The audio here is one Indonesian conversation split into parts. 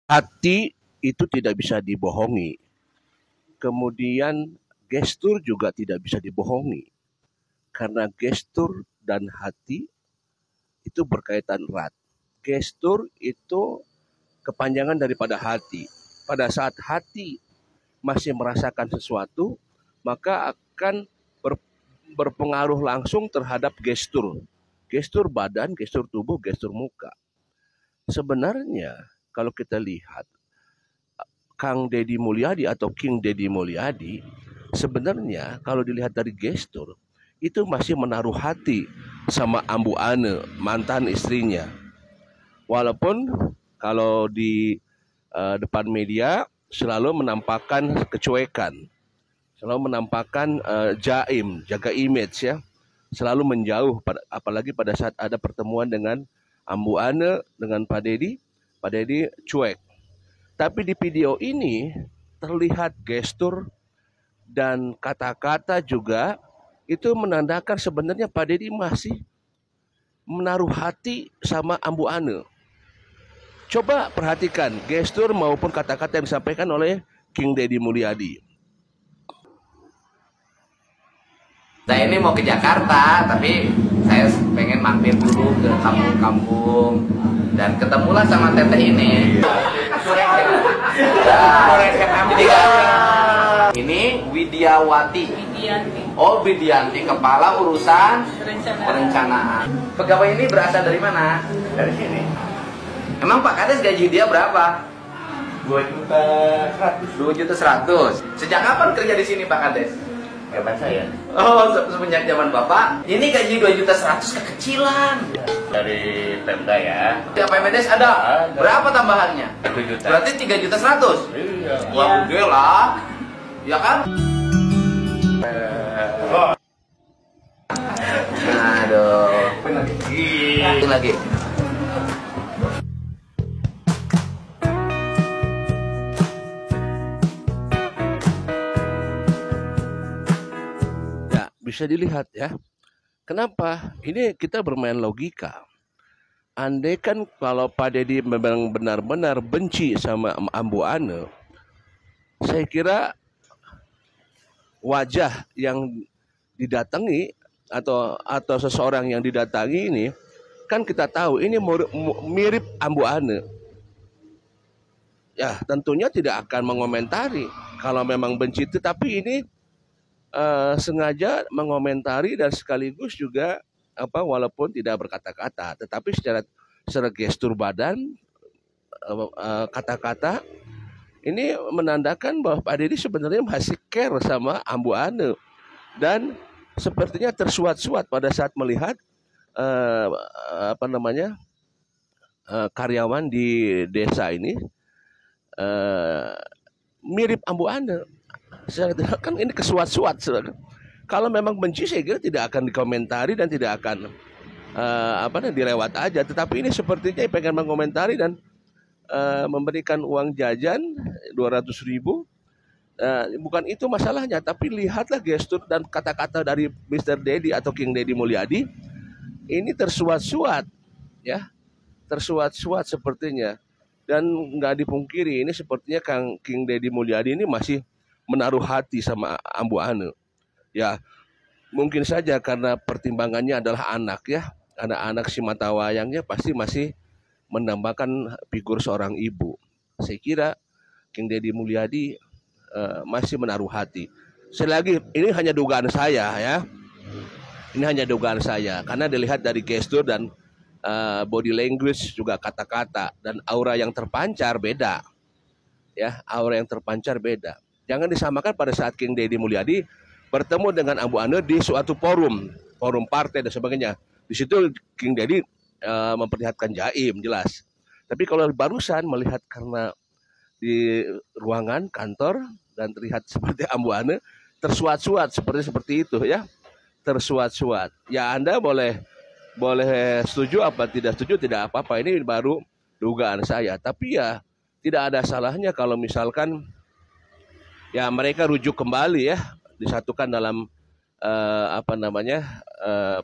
Hati itu tidak bisa dibohongi. Kemudian gestur juga tidak bisa dibohongi. Karena gestur dan hati itu berkaitan erat. Gestur itu kepanjangan daripada hati. Pada saat hati masih merasakan sesuatu, maka akan berpengaruh langsung terhadap gestur. Gestur badan, gestur tubuh, gestur muka. Sebenarnya kalau kita lihat Kang Deddy Mulyadi atau King Deddy Mulyadi, sebenarnya kalau dilihat dari gestur, itu masih menaruh hati sama Ambu Ane, mantan istrinya. Walaupun kalau di depan media selalu menampakkan kecuekan, selalu menampakkan jaim, jaga image ya, selalu menjauh, apalagi pada saat ada pertemuan dengan Ambu Ane dengan Pak Deddy cuek. Tapi di video ini terlihat gestur dan kata-kata juga itu menandakan sebenarnya Pak Deddy masih menaruh hati sama Ambu Ane. Coba perhatikan gestur maupun kata-kata yang disampaikan oleh King Deddy Mulyadi. Saya ini mau ke Jakarta, tapi saya pengen mampir dulu ke kampung-kampung dan ketemulah sama teteh ini. Jadi kan, ini Widiawati. Oh, Widianti, kepala urusan perencanaan. Pegawai ini berasal dari mana? Dari sini. Emang Pak Kades gaji dia berapa? 2.100.000. 2.100.000. Sejak kapan kerja di sini Pak Kades? Kapan saya? Oh, semenjak zaman Bapak. Ini gaji 2.100.000 kekecilan. Dari Pemda ya. Tiap PMDS ada. Berapa tambahannya? 1 juta. Berarti 3.100.000. Iya. Wah, oke lah. Ya kan? Aduh. Lagi. Ya, bisa dilihat ya. Kenapa? Ini kita bermain logika. Andai kan kalau Pak Deddy memang benar-benar benci sama Ambu Ane, saya kira wajah yang didatangi atau seseorang yang didatangi ini kan kita tahu ini mirip Ambu Ane. Ya, tentunya tidak akan mengomentari kalau memang benci itu, tapi ini sengaja mengomentari dan sekaligus juga walaupun tidak berkata-kata, tetapi secara gestur badan, kata-kata ini menandakan bahwa Pak Deddy sebenarnya masih care sama Ambu Ane dan sepertinya tersuat-suat pada saat melihat eh, karyawan di desa ini eh, mirip Ambu Ane. Kan ini kesuat-suat. Kalau memang benci saya kira tidak akan dikomentari dan tidak akan dilewat aja. Tetapi ini sepertinya pengen mengomentari dan memberikan uang jajan 200.000. Bukan itu masalahnya, tapi lihatlah gestur dan kata-kata dari Mr. Deddy atau King Deddy Mulyadi. Ini tersuat-suat, ya, tersuat-suat sepertinya. Dan nggak dipungkiri ini sepertinya King Deddy Mulyadi ini masih menaruh hati sama Ambu Ane. Ya, mungkin saja karena pertimbangannya adalah anak ya. Anak-anak si mata wayangnya pasti masih menambahkan figur seorang ibu. Saya kira King Deddy Mulyadi masih menaruh hati. Selagi ini hanya dugaan saya ya. Ini hanya dugaan saya karena dilihat dari gestur dan body language juga kata-kata dan aura yang terpancar beda. Ya, aura yang terpancar beda. Jangan disamakan pada saat King Deddy Mulyadi bertemu dengan Ambu Ane di suatu forum partai dan sebagainya. Di situ King Deddy memperlihatkan jaim jelas. Tapi kalau barusan melihat karena di ruangan kantor dan terlihat seperti Ambu Ane tersuat-suat seperti itu ya, tersuat-suat. Ya Anda boleh setuju apa tidak setuju tidak apa-apa, ini baru dugaan saya. Tapi ya tidak ada salahnya kalau misalkan ya mereka rujuk kembali ya, disatukan dalam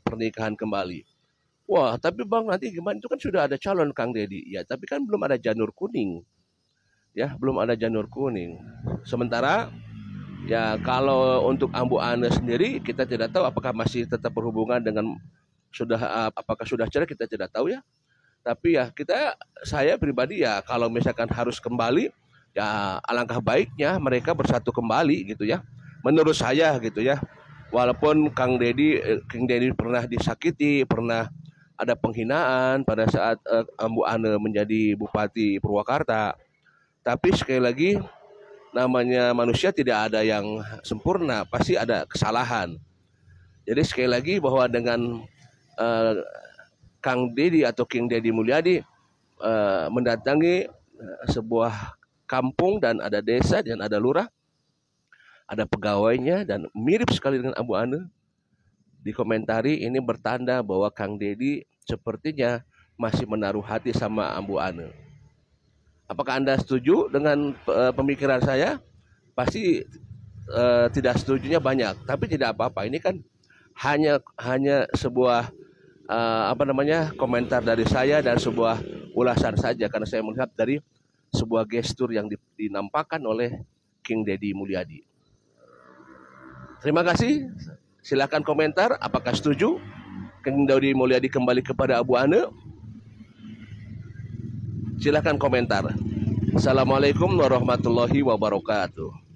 pernikahan kembali. Wah, tapi Bang nanti gimana? Itu kan sudah ada calon Kang Deddy. Ya, tapi kan belum ada janur kuning. ya, belum ada janur kuning. Sementara ya kalau untuk Ambu Ane sendiri kita tidak tahu apakah masih tetap berhubungan dengan apakah sudah cerai, kita tidak tahu ya. Tapi ya saya pribadi ya kalau misalkan harus kembali ya alangkah baiknya mereka bersatu kembali gitu ya. Menurut saya gitu ya. Walaupun King Dedi pernah disakiti, pernah ada penghinaan pada saat Ambu Ane menjadi Bupati Purwakarta. Tapi sekali lagi namanya manusia tidak ada yang sempurna, pasti ada kesalahan. Jadi sekali lagi bahwa dengan Kang Dedi atau King Dedi Mulyadi mendatangi sebuah kampung dan ada desa dan ada lurah, ada pegawainya dan mirip sekali dengan Ambu Ane. Dikomentari ini bertanda bahwa Kang Dedi sepertinya masih menaruh hati sama Ambu Ane. Apakah Anda setuju dengan pemikiran saya? Pasti tidak setujunya banyak, tapi tidak apa-apa. Ini kan hanya sebuah komentar dari saya dan sebuah ulasan saja karena saya melihat dari sebuah gestur yang dinampakkan oleh King Dedi Mulyadi. Terima kasih. Silakan komentar apakah setuju King Dedi Mulyadi kembali kepada Ambu Ane. Silakan komentar. Assalamualaikum warahmatullahi wabarakatuh.